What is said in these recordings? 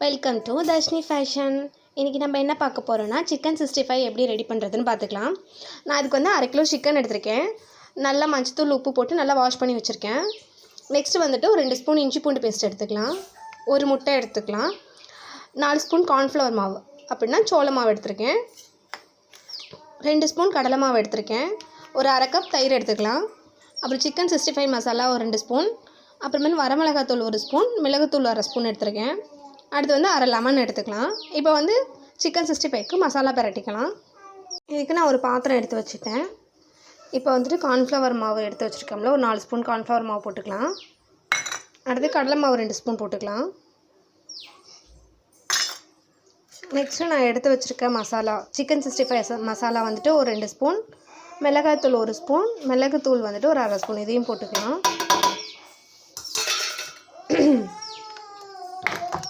Welcome to Dharshini fashion. இன்றைக்கி நம்ம என்ன பார்க்க போகிறோன்னா சிக்கன் 65 எப்படி ரெடி பண்ணுறதுன்னு பார்த்துக்கலாம். நான் அதுக்கு வந்து 1/2 கிலோ சிக்கன் எடுத்திருக்கேன். நல்லா மஞ்சத்தூள் உப்பு போட்டு நல்லா வாஷ் பண்ணி வச்சுருக்கேன். நெக்ஸ்ட்டு வந்துட்டு ஒரு 2 ஸ்பூன் இஞ்சி பூண்டு பேஸ்ட் எடுத்துக்கலாம். ஒரு முட்டை எடுத்துக்கலாம். 4 ஸ்பூன் கார்ன்ஃப்ளவர் மாவு அப்படின்னா சோள மாவு எடுத்திருக்கேன். 2 ஸ்பூன் கடலை மாவு எடுத்திருக்கேன். ஒரு 1/2 கப் தயிர் எடுத்துக்கலாம். அப்புறம் சிக்கன் 65 மசாலா ஒரு 2 ஸ்பூன், அப்புறமேல் வரமிளகாத்தூள் 1 ஸ்பூன், மிளகுத்தூள் 1/2 ஸ்பூன் எடுத்திருக்கேன். அடுத்து வந்து 1/2 லெமன் எடுத்துக்கலாம். இப்போ வந்து சிக்கன் 65க்கு மசாலா பிரட்டிக்கலாம். இதுக்கு நான் ஒரு பாத்திரம் எடுத்து வச்சுட்டேன். இப்போ வந்துட்டு கார்ன்ஃப்ளவர் மாவு எடுத்து வச்சுருக்கோம்ல, ஒரு 4 ஸ்பூன் கார்ன்ஃப்ளவர் மாவு போட்டுக்கலாம். அடுத்து கடலை மாவு 2 ஸ்பூன் போட்டுக்கலாம். நெக்ஸ்ட்டு நான் எடுத்து வச்சுருக்க மசாலா சிக்கன் 65 மசாலா வந்துட்டு ஒரு 2 ஸ்பூன், மிளகாய்த்தூள் 1 ஸ்பூன், மிளகுத்தூள் வந்துட்டு ஒரு 1/2 ஸ்பூன், இதையும் போட்டுக்கலாம்.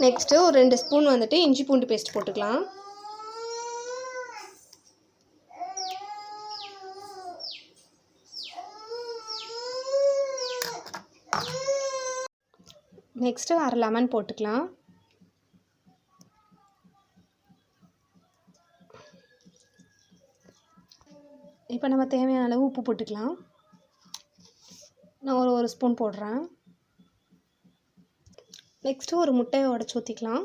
நெக்ஸ்ட்டு ஒரு 2 ஸ்பூன் வந்துட்டு இஞ்சி பூண்டு பேஸ்ட் போட்டுக்கலாம். நெக்ஸ்ட்டு 1/2 லெமன் போட்டுக்கலாம். இப்போ நம்ம தேவையான அளவு உப்பு போட்டுக்கலாம். நான் ஒரு ஸ்பூன் போடுறேன். நெக்ஸ்ட்டு ஒரு முட்டையை உடச்சி ஊற்றிக்கலாம்.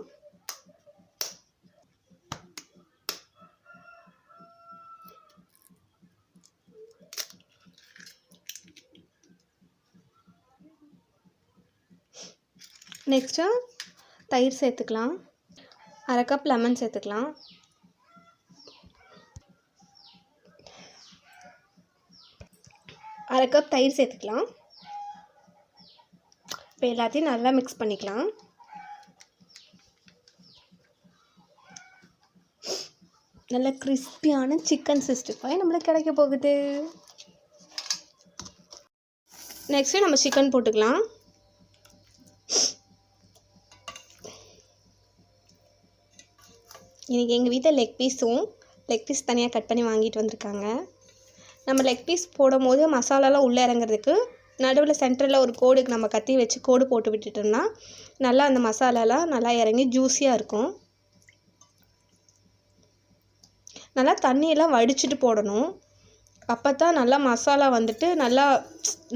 நெக்ஸ்ட்டு தயிர் சேர்த்துக்கலாம். 1/2 கப் லெமன் சேர்த்துக்கலாம். அரை கப் தயிர் சேர்த்துக்கலாம். இப்போ எல்லாத்தையும் நல்லா மிக்ஸ் பண்ணிக்கலாம். நல்ல கிறிஸ்பியான சிக்கன் 65 நம்மளுக்கு கிடைக்க போகுது. நெக்ஸ்ட்டு நம்ம சிக்கன் போட்டுக்கலாம். இன்றைக்கி எங்கள் வீட்டில் லெக் பீஸ் தனியாக கட் பண்ணி வாங்கிட்டு வந்திருக்காங்க. நம்ம லெக் பீஸ் போடும் போது மசாலாலாம் உள்ளே இறங்குறதுக்கு நடுவில் சென்டரில் ஒரு கோடுக்கு நம்ம கத்தி வச்சு கோடு போட்டு விட்டுட்டோம்னா நல்லா அந்த மசாலாலாம் நல்லா இறங்கி ஜூஸியாக இருக்கும். நல்லா தண்ணியெல்லாம் வடிச்சிட்டு போடணும். அப்போ தான் நல்லா மசாலா வந்துட்டு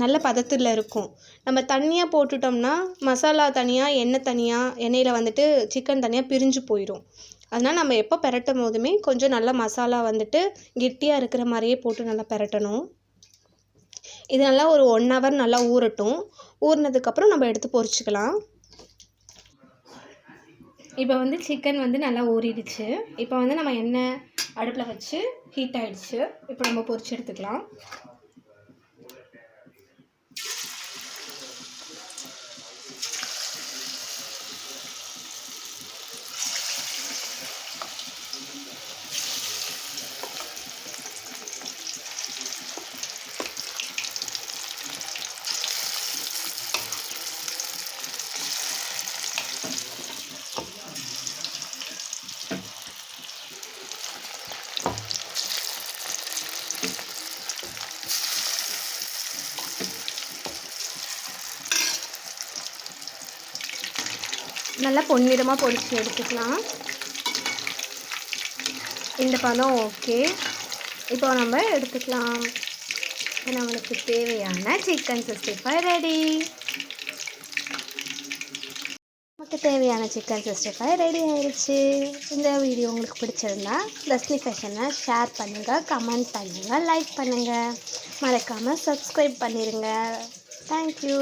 நல்ல பதத்தில் இருக்கும். நம்ம தண்ணியாக போட்டுட்டோம்னா மசாலா தனியாக எண்ணெயில் வந்துட்டு சிக்கன் தனியாக பிரிஞ்சு போயிடும். அதனால் நம்ம எப்போ பெரட்டும் போதுமே கொஞ்சம் நல்லா மசாலா வந்துட்டு கெட்டியாக இருக்கிற மாதிரியே போட்டு நல்லா பெரட்டணும். இது நல்லா ஒரு 1 ஹவர் நல்லா ஊறட்டும். ஊறினதுக்கப்புறம் நம்ம எடுத்து பொரிச்சிக்கலாம். இப்போ வந்து சிக்கன் வந்து நல்லா ஊறிடுச்சு. இப்போ வந்து நம்ம எண்ணெய் அடுப்பில் வச்சு ஹீட் ஆகிடுச்சு. இப்போ நம்ம பொரிச்சு எடுத்துக்கலாம். நல்லா பொன்னிறமாக பொரிச்சு எடுத்துக்கலாம். இந்த பதம் ஓகே. இப்போ நம்ம எடுத்துக்கலாம். நம்மளுக்கு தேவையான சிக்கன் 65 ரெடி. நமக்கு தேவையான சிக்கன் 65 ரெடி ஆயிடுச்சு. இந்த வீடியோ உங்களுக்கு பிடிச்சிருந்தா தர்ஷினி ஃபேஷனை ஷேர் பண்ணுங்கள், கமெண்ட் பண்ணுங்கள், லைக் பண்ணுங்கள், மறக்காமல் சப்ஸ்கிரைப் பண்ணிடுங்க. தேங்க்யூ.